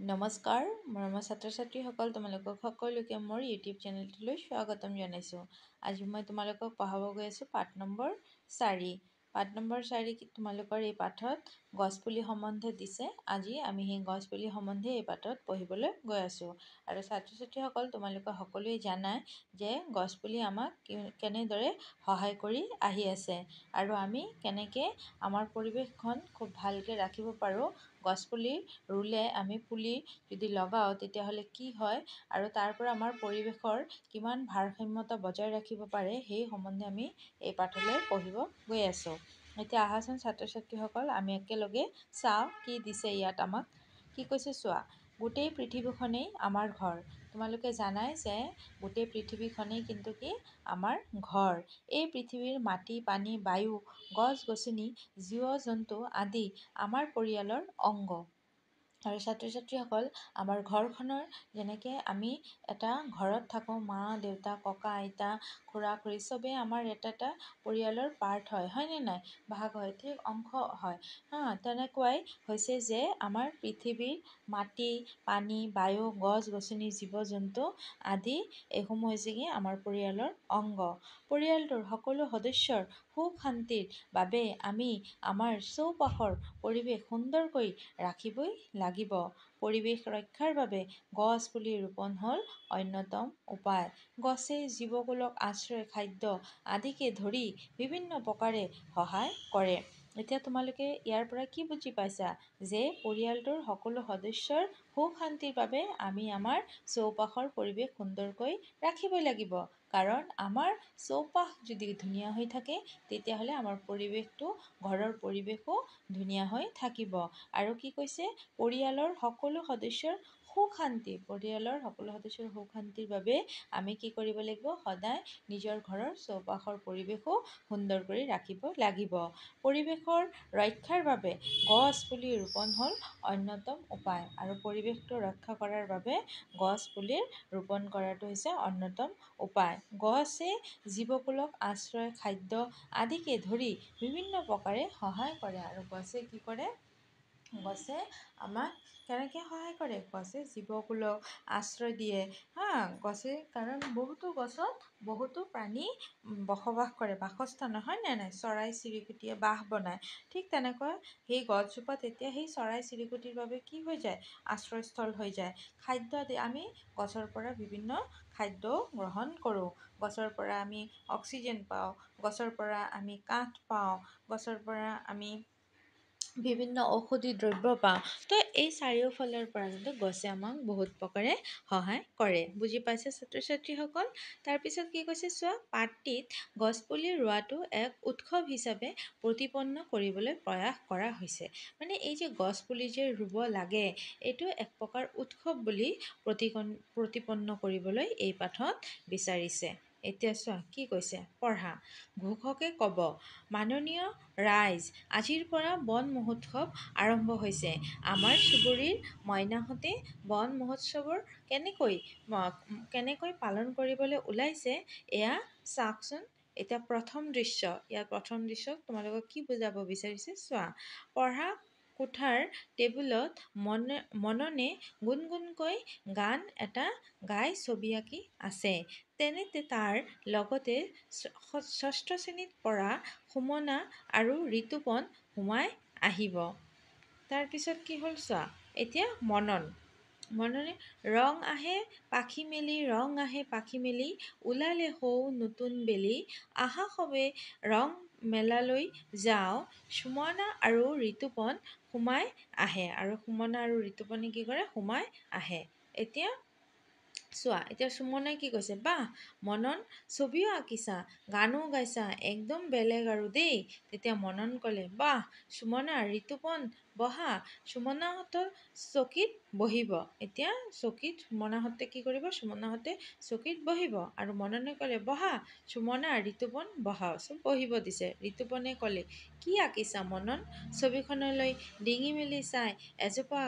নমস্কাৰ মৰমৰ ছাত্ৰ ছাত্ৰীসকল, তোমালোকক সকলোকে মোৰ ইউটিউব চেনেলটোলৈ স্বাগতম জনাইছোঁ। আজি মই তোমালোকক পঢ়াব গৈ আছোঁ পাঠ নম্বৰ 4। পাঠ নম্বৰ 4 তোমালোকৰ এই পাঠত গছপুলি সম্বন্ধে দিছে। আজি আমি সেই গছপুলি সম্বন্ধে এই পাঠত পঢ়িবলৈ গৈ আছোঁ। আৰু ছাত্ৰ ছাত্ৰীসকল, তোমালোকে সকলোৱে জানাই যে গছপুলি আমাক কেনেদৰে সহায় কৰি আহি আছে আৰু আমি কেনেকৈ আমাৰ পৰিৱেশখন খুব ভালকৈ ৰাখিব পাৰোঁ। গছপুলি ৰুলে আমি পুলি যদি লগাওঁ তেতিয়াহ'লে কি হয় আৰু তাৰ পৰা আমাৰ পৰিৱেশৰ কিমান ভাৰসাম্যতা বজাই ৰাখিব পাৰে সেই সম্বন্ধে আমি এই পাঠলৈ পঢ়িব গৈ আছোঁ। এতিয়া আহাচোন ছাত্ৰ ছাত্ৰীসকল, আমি একেলগে চাওঁ কি দিছে ইয়াত আমাক। কি কৈছে চোৱা, গোটেই পৃথিৱীখনেই আমাৰ ঘৰ। তোমালোকে জানাই যে গোটেই পৃথিৱীখনেই কিন্তু কি আমাৰ ঘৰ। এই পৃথিৱীৰ মাটি, পানী, বায়ু, গছ গছনি, জীৱ জন্তু আদি আমাৰ পৰিয়ালৰ অংগ। আৰু ছাত্ৰ ছাত্ৰীসকল, আমাৰ ঘৰখনৰ যেনেকৈ আমি এটা ঘৰত থাকোঁ, মা দেউতা ককা আইতা খুৰা খুৰী চবেই আমাৰ এটা এটা পৰিয়ালৰ পাৰ্ট হয়, হয়নে নাই, ভাগ হয়, ঠিক অংশ হয়। তেনেকুৱাই হৈছে যে আমাৰ পৃথিৱীৰ মাটি পানী বায়ু গছ গছনি জীৱ জন্তু আদি এইসমূহ হৈছে কি আমাৰ পৰিয়ালৰ অংগ। পৰিয়ালটোৰ সকলো সদস্যৰ সুখ শান্তিৰ বাবে আমি আমাৰ চৌপাশৰ পৰিৱেশ সুন্দৰকৈ ৰাখিবই লাগিব। পৰিৱেশ ৰক্ষাৰ বাবে গছ পুলি ৰোপণ হ'ল অন্যতম উপায়। গছে জীৱকুলক আশ্ৰয়, খাদ্য আদিকে ধৰি বিভিন্ন প্ৰকাৰে সহায় কৰে। এতিয়া তোমালোকে ইয়াৰ পৰা কি বুজি পাইছা যে পৰিয়ালটোৰ সকলো সদস্যৰ সুখ শান্তিৰ বাবে আমি আমাৰ চৌপাশৰ পৰিৱেশ সুন্দৰকৈ ৰাখিবই লাগিব। কাৰণ আমাৰ চৌপাশ যদি ধুনীয়া হৈ থাকে তেতিয়াহ'লে আমাৰ পৰিৱেশটো, ঘৰৰ পৰিৱেশো ধুনীয়া হৈ থাকিব। আৰু কি কৈছে, পৰিয়ালৰ সকলো সদস্যৰ সুখ শান্তি, পৰিয়ালৰ সকলো সদস্যৰ সুখ শান্তিৰ বাবে আমি কি কৰিব লাগিব, সদায় নিজৰ ঘৰৰ চৌপাশৰ পৰিৱেশো সুন্দৰ কৰি ৰাখিব লাগিব। পৰিৱেশৰ ৰক্ষাৰ বাবে গছ পুলি ৰোপণ হ'ল অন্যতম উপায়। আৰু পৰিৱেশটো ৰক্ষা কৰাৰ বাবে গছ পুলিৰ ৰোপণ কৰাটো হৈছে অন্যতম উপায়। গছে জীৱকুলক আশ্ৰয়, খাদ্য আদিকে ধৰি বিভিন্ন প্ৰকাৰে সহায় কৰে। আৰু গছে কি কৰে, গছে আমাক কেনেকৈ সহায় কৰে, গছে জীৱকুলক আশ্ৰয় দিয়ে। গছে, কাৰণ বহুতো গছত বহুতো প্ৰাণী বসবাস কৰে, বাসস্থান হয় নে নাই, চৰাই চিৰিকটিয়ে বাস বনায়। ঠিক তেনেকৈ সেই গছজোপা তেতিয়া সেই চৰাই চিৰিকটিৰ বাবে কি হৈ যায়, আশ্ৰয়স্থল হৈ যায়। খাদ্য আদি, আমি গছৰ পৰা বিভিন্ন খাদ্য গ্ৰহণ কৰোঁ। গছৰ পৰা আমি অক্সিজেন পাওঁ, গছৰ পৰা আমি কাঠ পাওঁ, গছৰ পৰা আমি বিভিন্ন ঔষধি দ্ৰব্য পাওঁ। তো এই চাৰিওফালৰ পৰা কিন্তু গছে আমাক বহুত প্ৰকাৰে সহায় কৰে। বুজি পাইছে ছাত্ৰ ছাত্ৰীসকল? তাৰপিছত কি কৈছে চোৱা, পাঠটিত গছপুলি ৰোৱাটো এক উৎসৱ হিচাপে প্ৰতিপন্ন কৰিবলৈ প্ৰয়াস কৰা হৈছে। মানে এই যে গছপুলি যে ৰুব লাগে, এইটো এক প্ৰকাৰ উৎসৱ বুলি প্ৰতিপন্ন কৰিবলৈ এই পাঠত বিচাৰিছে। এতিয়া চোৱা কি কৈছে, পঢ়া। ঘোষকে ক'ব, মাননীয় ৰাইজ, আজিৰ পৰা বন মহোৎসৱ আৰম্ভ হৈছে। আমাৰ চুবুৰীৰ মইনাহঁতে বন মহোৎসৱৰ কেনেকৈ পালন কৰিবলৈ ওলাইছে এয়া চাওকচোন। এতিয়া প্ৰথম দৃশ্য, ইয়াৰ প্ৰথম দৃশ্যক তোমালোকক কি বুজাব বিচাৰিছে চোৱা। পঢ়া কোঠাৰ টেবুলত মননে গুণগুণকৈ গান এটা গাই ছবি আঁকি আছে। তেনেতে তাৰ লগতে ষষ্ঠ শ্ৰেণীত পঢ়া সুমনা আৰু ঋতুপন সোমাই আহিব। তাৰপিছত কি হ'ল চোৱা, এতিয়া মননে ৰং আহে পাখি মেলি, ৰং আহে পাখি মেলি, ওলালে সৌ নতুন বেলি, আহা সবে ৰং মেলালৈ যাওঁ, সুমনা আৰু ঋতুপন সোমাই আহে। আৰু সুমনা আৰু ঋতুপনে কি কৰে, সোমাই আহে। এতিয়া চোৱা, এতিয়া সুমনাই কি কৈছে, বাহ মনন, ছবিও আঁকিছা গানো গাইছা, একদম বেলেগ আৰু দেই। তেতিয়া মনন ক'লে, বাহ সুমনা, ঋতুপন বহা, সুমনাহঁতৰ চকীত বহিব। এতিয়া চকীত সুমনাহঁতে কি কৰিব, সুমনাহঁতে চকীত বহিব। আৰু মননে ক'লে, বহা সুমনা, ঋতুপন বহা, চব বহিব দিছে। ঋতুপনে ক'লে, কি আঁকিছা মনন? ছবিখনলৈ ডিঙি মেলি চাই এজোপা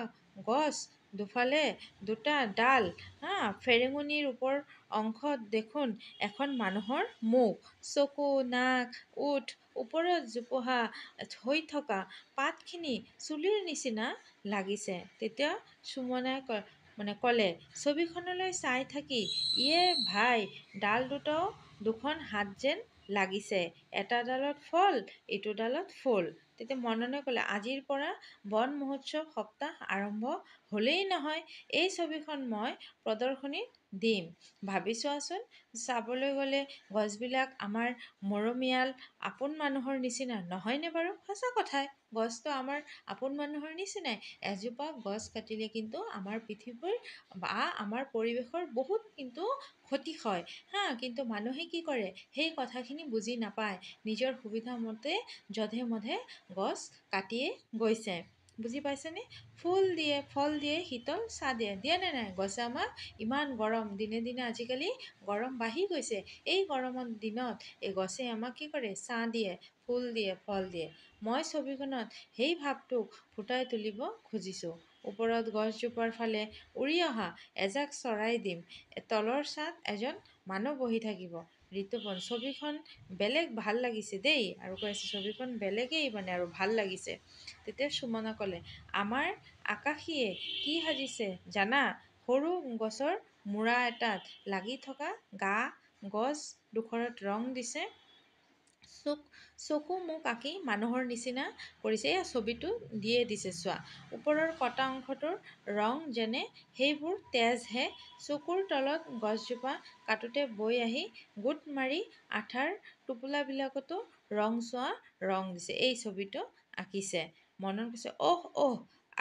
গছ দুফালে দুটা ডাল, ফেৰেঙনিৰ ওপৰ অংশত দেখোন এখন মানুহৰ মুখ, চকু, নাক, ওঠ, ওপৰত জোপোহা হৈ থকা পাতখিনি চুলিৰ নিচিনা লাগিছে। তেতিয়া সুমনে ক'লে, ছবিখনলৈ চাই থাকি, ইয়ে ভাই, ডাল দুটাও দুখন হাত যেন লাগিছে, এটা ডালত ফল, ইটো ডালত ফুল। তেতিয়া মননে ক'লে, আজিৰ পৰা বন মহোৎসৱ সপ্তাহ আৰম্ভ হ'লেই নহয়, এই ছবিখন মই প্ৰদৰ্শনীত দিম। ভাবি চোৱাচোন, চাবলৈ গ'লে গছবিলাক আমাৰ মৰমীয়াল আপোন মানুহৰ নিচিনা নহয়নে বাৰু? সঁচা কথাই, গছটো আমাৰ আপোন মানুহৰ নিচিনাই। এজোপা গছ কাটিলে কিন্তু আমাৰ পৃথিৱীৰ বা আমাৰ পৰিৱেশৰ বহুত কিন্তু ক্ষতি হয়, কিন্তু মানুহে কি কৰে, সেই কথাখিনি বুজি নাপায়, নিজৰ সুবিধা মতে যধে মধে গছ কাটিয়ে গৈছে। বুজি পাইছেনে? ফুল দিয়ে, ফল দিয়ে, শীতল ছাঁ দিয়ে, দিয়ে নে নাই? গছে আমাক ইমান গৰম, দিনে দিনে আজিকালি গৰম বাঢ়ি গৈছে। এই গৰমৰ দিনত এই গছে আমাক কি কৰে? ছাঁ দিয়ে, ফুল দিয়ে, ফল দিয়ে। মই ছবিখনত সেই ভাৱটোক ফুটাই তুলিব খুজিছোঁ। ওপৰত গছজোপাৰ ফালে উৰি অহা এজাক চৰাই দিম, তলৰ ছাঁত এজন মানুহ বহি থাকিব। ঋতুপৰ্ণ, ছবিখন বেলেগ ভাল লাগিছে দেই, আৰু কৈ আছে ছবিখন বেলেগেই মানে আৰু ভাল লাগিছে। তেতিয়া সুমনে ক'লে, আমাৰ আকাশীয়ে কি সাজিছে জানা? সৰু গছৰ মূৰা এটাত লাগি থকা গছ ডোখৰত ৰং দিছে, চকু মুখ আঁকি মানুহৰ নিচিনা কৰিছে। এয়া ছবিটো দিয়ে দিছে চোৱা। ওপৰৰ কটা অংশটোৰ ৰং যেনে সেইবোৰ তেজহে, চকুৰ তলত গছজোপা কাটোতে বৈ আহি গোট মাৰি আঠাৰ টোপোলাবিলাকতো ৰংচোৱা ৰং দিছে। এই ছবিটো আঁকিছে। মনত কৈছে, অহ,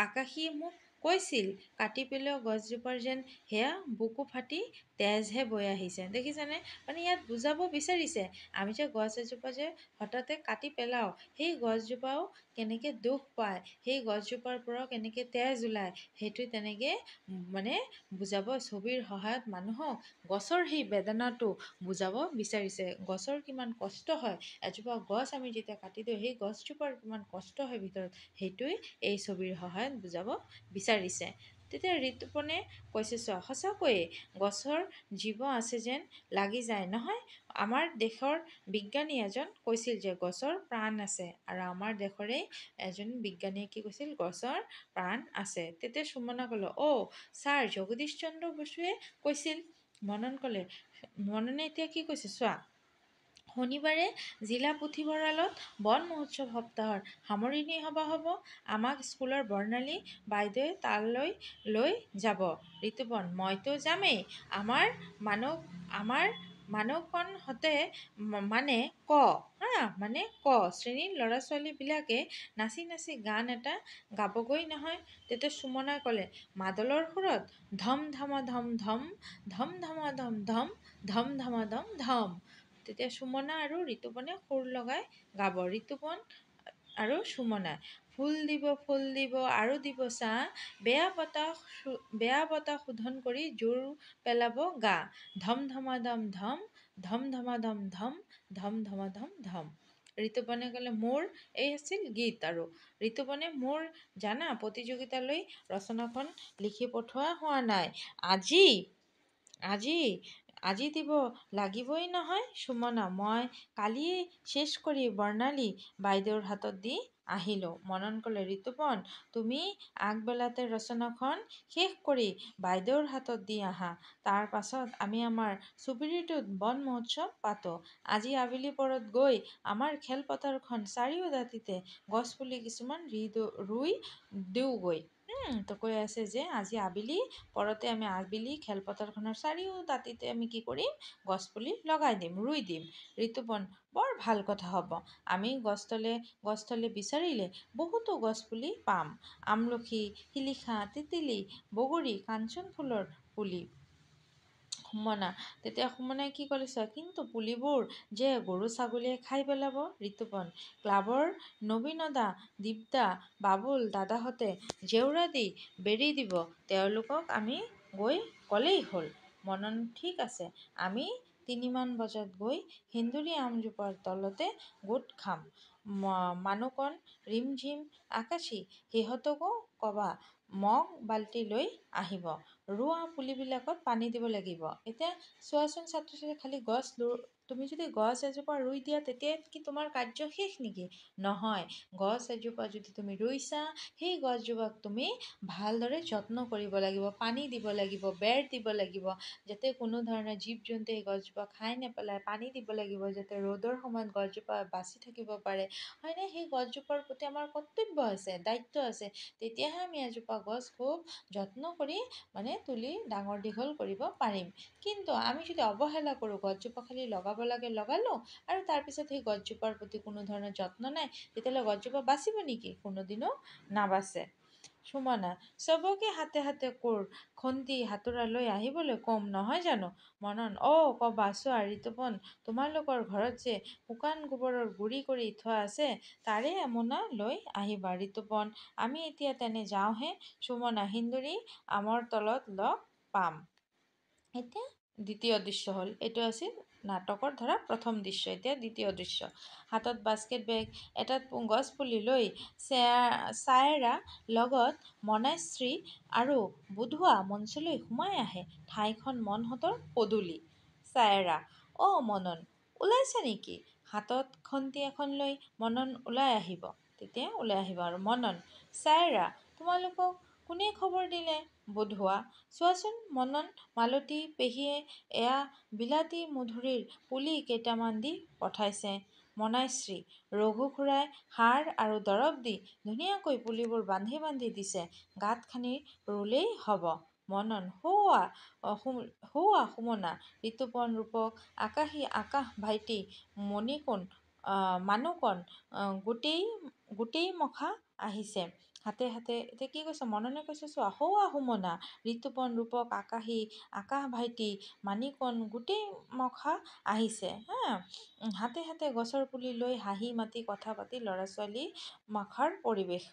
আকাশীয়ে মোক কৈছিল কাটি পেলোৱা গছজোপাৰ যেন সেয়া বুকু ফাটি তেজহে বৈ আহিছে। দেখিছেনে? মানে ইয়াত বুজাব বিচাৰিছে, আমি যে গছ এজোপা যে হঠাতে কাটি পেলাওঁ, সেই গছজোপাও কেনেকৈ দুখ পায়, সেই গছজোপাৰ পৰাও কেনেকৈ তেজ ওলায়, সেইটো তেনেকৈ মানে বুজাব, ছবিৰ সহায়ত মানুহক গছৰ সেই বেদনাটো বুজাব বিচাৰিছে। গছৰ কিমান কষ্ট হয়, এজোপা গছ আমি যেতিয়া কাটি দিওঁ, সেই গছজোপাৰ কিমান কষ্ট হয় ভিতৰত, সেইটোৱে এই ছবিৰ সহায়ত বুজাব বিচাৰিছে। তেতিয়া ঋতুপৰ্ণে কৈছে, চোৱা, সঁচাকৈয়ে গছৰ জীৱ আছে যেন লাগি যায় নহয়? আমাৰ দেশৰ বিজ্ঞানী এজন কৈছিল যে গছৰ প্ৰাণ আছে, আৰু আমাৰ দেশৰে এজন বিজ্ঞানীয়ে কি কৈছিল? গছৰ প্ৰাণ আছে। তেতিয়া সুমনে ক'লে, ছাৰ জগদীশ চন্দ্ৰ বসুৱে কৈছিল। মননে এতিয়া কি কৈছে চোৱা। শনিবাৰে জিলা পুথিভঁৰালত বন মহোৎসৱ সপ্তাহৰ সামৰণি সভা হ'ব। আমাক স্কুলৰ বৰ্ণালী বাইদেৱে তালৈ লৈ যাব। ঋতুপৰ্ণ, মইতো যামেই। আমাৰ মানকনহঁতে মানে শ্ৰেণীৰ ল'ৰা ছোৱালীবিলাকে নাচি নাচি গান এটা গাবগৈ নহয়। তেতিয়া সুমনে ক'লে, মাদলৰ সুৰত, ধম ধমা ধম ধম, ধম ধমা ধম ধম, ধম ধমা ধম ধম। তেতিয়া সুমনা আৰু ঋতুপৰ্ণে সুৰ লগাই গাব। ঋতুপৰ্ণ আৰু সুমনা, ফুল দিব আৰু দিব ছাঁ, বেয়া বতাহ শোধন কৰি জোৰ পেলাব গা, ধম ধমা ধম ধম, ধম ধমা ধম ধম, ধম ধমা ধম ধম। ঋতুপৰ্ণে ক'লে, মোৰ এই আছিল গীত। আৰু ঋতুপৰ্ণে, মোৰ জানা প্ৰতিযোগিতালৈ ৰচনাখন লিখি পঠোৱা হোৱা নাই, আজি দিব লাগিবই নহয়। সুমনা, মই কালিয়েই শেষ কৰি বৰ্ণালী বাইদেউৰ হাতত দি আহিলোঁ। মনন ক'লে, ঋতুপৰ্ণ, তুমি আগবেলাতে ৰচনাখন শেষ কৰি বাইদেউৰ হাতত দি আহা, তাৰ পাছত আমি আমাৰ চুবুৰীটোত বন মহোৎসৱ পাতোঁ। আজি আবেলি পৰত গৈ আমাৰ খেলপথাৰখন চাৰিওদাঁতিতে গছপুলি কিছুমান ৰুই দিওঁগৈ। তো কৈ আছে যে আজি আবেলি পৰতে আমি খেলপথাৰখনৰ চাৰিওদাঁতিতে আমি কি কৰিম? গছপুলি লগাই দিম, ৰুই দিম। ঋতুপৰ্ণ, বৰ ভাল কথা হ'ব। আমি গছতলে বিচাৰিলে বহুতো গছপুলি পাম, আমলখি, শিলিখা, তিতিলি, বগৰী, কাঞ্চন ফুলৰ পুলি। সুমনা, তেতিয়া সুমনে কি ক'লে চোৱা, কিন্তু পুলিবোৰ যে গৰু ছাগলীয়ে খাই পেলাব। ঋতুপৰ্ণ, ক্লাবৰ নবীনদা, দীপদা, বাবুল দাদাহঁতে জেওৰা দি বেৰি দিব, তেওঁলোকক আমি গৈ ক'লেই হ'ল। মনন, ঠিক আছে, আমি 3মান বজাত গৈ সেন্দুৰী আমজোপাৰ তলতে গোট খাম। মানুকণ ৰিমঝিম আকাশী সিহঁতকো ক'বা মগ বাল্টি লৈ আহিব, ৰোৱা পুলিবিলাকত পানী দিব লাগিব। এতিয়া চোৱাচোন ছাত্ৰ ছাত্ৰী, খালি তুমি যদি গছ এজোপা ৰুই দিয়া তেতিয়াই কি তোমাৰ কাৰ্য শেষ নেকি? নহয়, গছ এজোপা যদি তুমি ৰুইছা, সেই গছজোপাক তুমি ভালদৰে যত্ন কৰিব লাগিব, পানী দিব লাগিব, বেৰ দিব লাগিব, যাতে কোনো ধৰণৰ জীৱ জন্তুৱে সেই গছজোপা খাই নেপেলায়। পানী দিব লাগিব যাতে ৰ'দৰ সময়ত গছজোপা বাচি থাকিব পাৰে, হয়নে? সেই গছজোপাৰ প্ৰতি আমাৰ কৰ্তব্য আছে, দায়িত্ব আছে। তেতিয়াহে আমি এজোপা গছ খুব যত্ন কৰি তুলি ডাঙৰ দীঘল কৰিব পাৰিম। কিন্তু আমি যদি অৱহেলা কৰোঁ, গছজোপা খালি লগাব লাগে লগালোঁ, আৰু তাৰপিছত সেই গছজোপাৰ প্ৰতি কোনো ধৰণৰ যত্ন নাই, তেতিয়াহ'লে গছজোপা বাচিব নেকি? কোনোদিনো নাবাচে। সুমনা, চবকে হাতে হাতে কোৰ খন্তি হাতোৰা লৈ আহিবলৈ কম, নহয় জানো? মনন, ক'বা। চোৱা ঋতুপন, তোমালোকৰ ঘৰত যে শুকান গোবৰৰ গুড়ি কৰি থোৱা আছে, তাৰে এমোনা লৈ আহিবা। ঋতুপন, আমি এতিয়া তেনে যাওঁহে। সুমনা, হিন্দুৰী আমৰ তলত লগ পাম। এতিয়া দ্বিতীয় দৃশ্য হ'ল, এইটো আছিল নাটকৰ প্ৰথম দৃশ্য। এতিয়া দ্বিতীয় দৃশ্য। হাতত বাস্কেট বেগ এটাত গছপুলি লৈ ছায়েৰা লগত মনাশ্ৰী আৰু বুধুৱা মঞ্চলৈ সোমাই আহে। ঠাইখন মনহঁতৰ পদূলি। ছায়েৰা, মনন, ওলাইছা নেকি? হাতত খন্তি এখন লৈ মনন ওলাই আহিব। আৰু মনন, ছায়েৰা, তোমালোকক কোনে খবৰ দিলে? বুধুৱা, চোৱাচোন মনন, মালতী পেহীয়ে এয়া বিলাতী মধুৰিৰ পুলি কেইটামান দি পঠাইছে। মনাশ্ৰী, ৰঘু খুৰাই সাৰ আৰু দৰৱ দি ধুনীয়াকৈ পুলিবোৰ বান্ধি বান্ধি দিছে, গাঁত খানি ৰুলেই হ'ব। মনন, সৌৱা সুমনা, ঋতুপন, ৰূপক, আকাশী, আকাশ ভাইটি, মানুকণ গোটেই মখা আহিছে হাতে হাতে। এতিয়া কি কৈছে? মননে কৈছে, চোৱা, সৌৱা সুমনা, ঋতুপন, ৰূপক, আকাশী, আকাশ ভাইটি, মানিকণ গোটেই মখা আহিছে হাতে হাতে গছৰ পুলি লৈ হাঁহি মাতি কথা পাতি ল'ৰা ছোৱালী মখাৰ প্ৰৱেশ।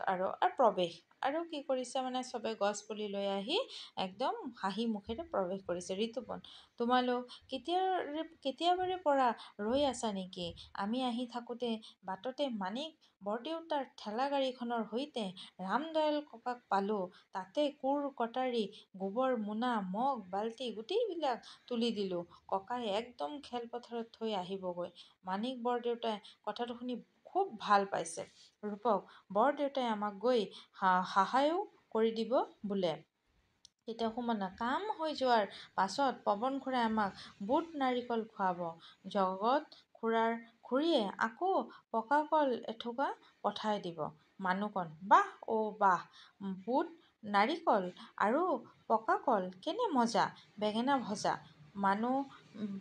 আৰু কি কৰিছে? চবে গছ পুলি লৈ আহি একদম হাঁহি মুখেৰে প্ৰৱেশ কৰিছে। ঋতুপন, তোমালোক কেতিয়াবাৰে পৰা ৰৈ আছা নেকি? আমি আহি থাকোঁতে বাটতে মানিক বৰদেউতাৰ ঠেলা গাড়ীখনৰ সৈতে ৰামদয়াল ককাক পালোঁ। তাতে কোৰ কটাৰী, গোবৰ মোনা, মগ বাল্টি গোটেইবিলাক তুলি দিলোঁ। ককাই একদম খেলপথাৰত থৈ আহিবগৈ। মানিক বৰদেউতাই কথাটো শুনি খুব ভাল পাইছে। ৰূপক, বৰদেউতাই আমাক গৈ সহায়ো কৰি দিব বোলে। তেতিয়া সুমনা, কাম হৈ যোৱাৰ পাছত পৱন খুৰাই আমাক বুট নাৰিকল খুৱাব। জগত খুৰীয়ে আকৌ পকা কল এথোকা পঠাই দিব। মানুকণ, বাহ বাহ, বুট নাৰিকল আৰু পকা কল, কেনে মজা। বেঙেনা ভজা।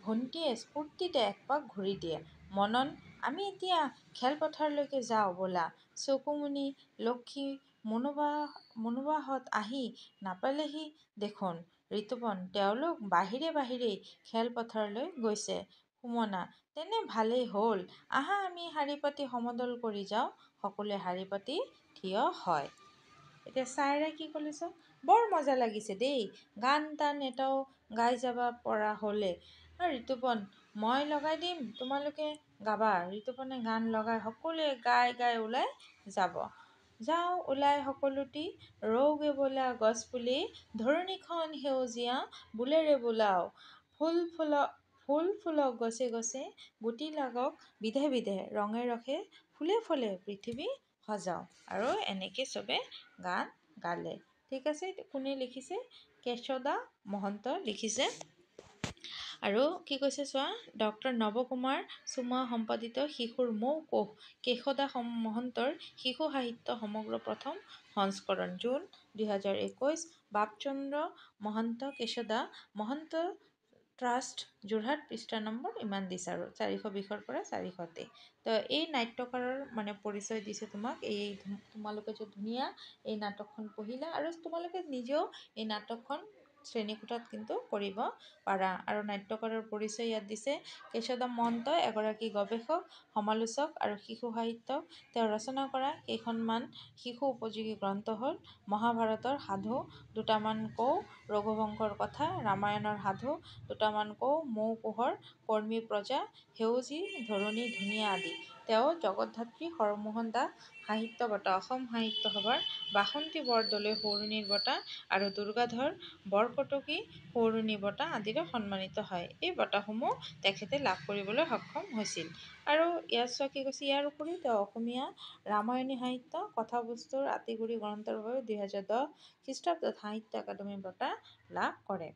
ভণ্টিয়ে স্ফূৰ্তিতে একপাক ঘূৰি দিয়ে। মনন, আমি এতিয়া খেলপথাৰলৈকে যাওঁ ব'লা। চকুমুনি লক্ষী মুনুবাহঁত আহি নাপালেহি দেখোন। ঋতুপন, তেওঁলোক বাহিৰেই খেলপথাৰলৈ গৈছে। সুমনা, তেনে ভালেই হ'ল, আহা আমি শাৰী পাতি সমদল কৰি যাওঁ। সকলোৱে শাৰী পাতি থিয় হয়। এতিয়া ছায়েৰাই কি ক'লে চোৱা, বৰ মজা লাগিছে দেই, গান টান এটাও গাই যাব পৰা হ'লে। ঋতুপন, মই লগাই দিম, তোমালোকে গাবা। ঋতুপনে গান লগাই সকলোৱে গাই গাই ওলাই যাব। যাওঁ ওলাই সকলোটি, ৰোওঁগে ব'লা গছপুলি, ধৰণীখন সেউজীয়া বোলেৰে বোলাও। ফুল ফুলক গছে গছে, গুটি লাগক বিধে বিধে, ৰঙে ৰসে ফুলে ফলে পৃথিৱী সজাওঁ। আৰু এনেকৈ চবে গান গালে। ঠিক আছে, কোনে লিখিছে? কেশদা মহন্ত লিখিছে। আৰু কি কৈছে চোৱা, ডক্টৰ নৱকুমাৰ চুমুৱা সম্পাদিত শিশুৰ মৌকোশ, কেশদা মহন্তৰ শিশু সাহিত্য সমগ্ৰ প্ৰথম সংস্কৰণ, জুন 2021। বাপচন্দ্ৰ মহন্ত, কেশদা মহন্ত ট্ৰাষ্ট, যোৰহাট। পৃষ্ঠা নম্বৰ ইমান দিছে, আৰু 420-ৰ পৰা 430। তো এই নাট্যকাৰৰ পৰিচয় দিছে তোমাক। তোমালোকে যে ধুনীয়া এই নাটকখন পঢ়িলা, আৰু তোমালোকে নিজেও এই নাটকখন শ্ৰেণীকোঠাত কিন্তু কৰিব পাৰা। আৰু নাট্যকাৰৰ পৰিচয় ইয়াত দিছে। কেশদা মহন্ত এগৰাকী গৱেষক, সমালোচক আৰু শিশু সাহিত্যক। তেওঁ ৰচনা কৰা কেইখনমান শিশু উপযোগী গ্ৰন্থ হ'ল মহাভাৰতৰ সাধু দুটামান কওঁ, ৰঘুবংশৰ কথা, ৰামায়ণৰ সাধু দুটামান কওঁ, মৌকোশৰ কৰ্মী প্ৰজা, সেউজী ধৰণী ধুনীয়া আদি। তেওঁ জগতধাত্ৰী হৰমোহন দাস সাহিত্য বঁটা, অসম সাহিত্য সভাৰ বাসন্তী বৰদলৈ সৌৰণীৰ বঁটা আৰু দুৰ্গাধৰ বৰকটকী সৌৰণী বঁটা আদিৰে সন্মানিত হয়। এই বঁটাসমূহ তেখেতে লাভ কৰিবলৈ সক্ষম হৈছিল। আৰু ইয়াত চোৱা কি কৈছে, ইয়াৰ উপৰিও তেওঁ অসমীয়া ৰামায়ণী সাহিত্য কথাবস্তুৰ আঁতিগুৰি গ্ৰন্থৰ বাবে 2010 খ্ৰীষ্টাব্দত সাহিত্য একাডেমী বঁটা লাভ কৰে।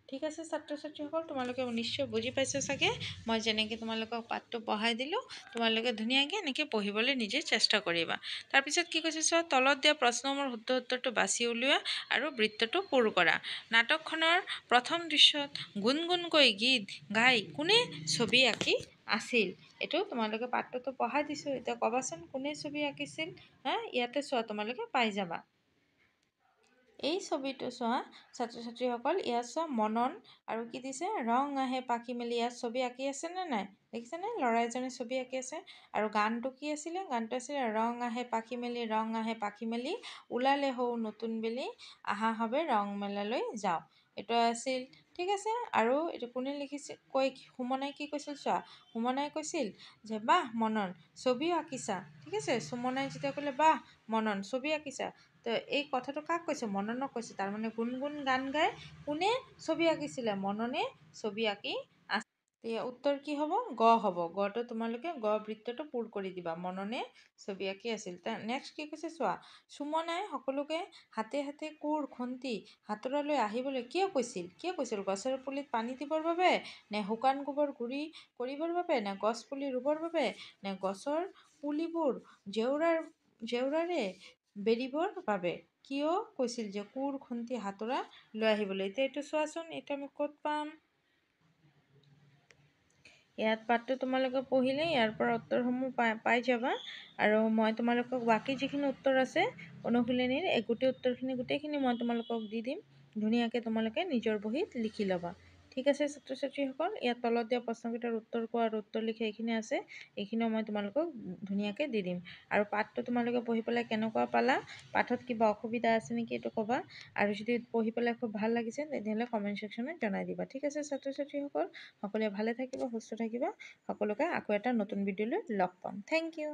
ঠিক আছে ছাত্ৰ ছাত্ৰীসকল, তোমালোকে নিশ্চয় বুজি পাইছা চাগে। মই যেনেকৈ তোমালোকক পাঠটো পঢ়াই দিলোঁ, তোমালোকে ধুনীয়াকৈ এনেকৈ পঢ়িবলৈ নিজে চেষ্টা কৰিবা। তাৰপিছত কি কৈছে চোৱা, তলত দিয়া প্ৰশ্নসমূহৰ শুদ্ধ উত্তৰটো বাছি উলিওৱা আৰু বৃত্তটো পূৰ কৰা। নাটকখনৰ প্ৰথম দৃশ্যত গুণগুণকৈ গীত গাই কোনে ছবি আঁকি আছিল? এইটো তোমালোকে পাঠটো পঢ়াই দিছোঁ, এতিয়া ক'বাচোন কোনে ছবি আঁকিছিল? ইয়াতে চোৱা, তোমালোকে পাই যাবা। এই ছবিটো চোৱা ছাত্ৰ ছাত্ৰীসকল, ইয়াত চোৱা মনন আৰু কি দিছে, ৰং আহে পাখি মেলি। ইয়াত ছবি আঁকি আছেনে নাই? দেখিছেনে? ল'ৰা এজনে ছবি আঁকি আছে। আৰু গানটো কি আছিলে? গানটো আছিলে ৰং আহে পাখি মেলি, ৰং আহে পাখি মেলি, ওলালে হৌ নতুন বেলি, আহা হবে ৰং মেলালৈ যাওঁ। এইটো আছিল। ঠিক আছে। আৰু এইটো কোনে লিখিছিল? সুমনাই কি কৈছিল চোৱা, সুমনাই কৈছিল যে বাহ মনন ছবিও আঁকিছা। ঠিক আছে। সুমনাই যেতিয়া ক'লে বাহ মনন ছবি আঁকিছা, তো এই কথাটো কাক কৈছে? মননক কৈছে। তাৰমানে গুণগুণ গান গাই কোনে ছবি আঁকিছিলে? মননে ছবি আঁকি আছে। উত্তৰ কি হ'ব? গ হ'ব। গটো তোমালোকে গ বৃত্তটো পূৰ কৰি দিবা। মননে ছবি আঁকি আছিল। নেক্সট কি কৈছে চোৱা, সুমনাই সকলোকে হাতে হাতে কোৰ খন্তি হাতোৰালৈ আহিবলৈ কিয় কৈছিল? কিয় কৈছিল? গছৰ পুলিত পানী দিবৰ বাবে, নে শুকান গোবৰ গুৰি কৰিবৰ বাবে, নে গছ পুলি ৰুবৰ বাবে, নে গছৰ পুলিবোৰ জেওৰাৰে বেৰিবৰ বাবে? কিয় কৈছিল যে কোৰ খন্তি হাতোৰা লৈ আহিবলৈ? এতিয়া এইটো চোৱাচোন, এইটো আমি ক'ত পাম? ইয়াত পাঠটো তোমালোকে পঢ়িলে ইয়াৰ পৰা উত্তৰসমূহ পাই যাবা। আৰু মই তোমালোকক বাকী যিখিনি উত্তৰ আছে অনুশীলনীৰ, এই গোটেইখিনি মই তোমালোকক দি দিম। ধুনীয়াকৈ তোমালোকে নিজৰ বহীত লিখি ল'বা। ঠিক আছে ছাত্ৰ ছাত্ৰীসকল, ইয়াত তলত দিয়া প্ৰশ্নকেইটাৰ উত্তৰ কোৱা আৰু উত্তৰ লিখা এইখিনি আছে, এইখিনিও মই তোমালোকক ধুনীয়াকৈ দি দিম। আৰু পাঠটো তোমালোকে পঢ়ি পেলাই কেনেকুৱা পালা, পাঠত কিবা অসুবিধা আছে নেকি এইটো ক'বা। আৰু যদি পঢ়ি পেলাই খুব ভাল লাগিছে তেতিয়াহ'লে কমেণ্ট ছেকশ্যনত জনাই দিবা। ঠিক আছে ছাত্ৰ ছাত্ৰীসকল, সকলোৱে ভালে থাকিবা, সুস্থ থাকিবা। সকলোকে আকৌ এটা নতুন ভিডিঅ'লৈ লগ পাম। Thank U.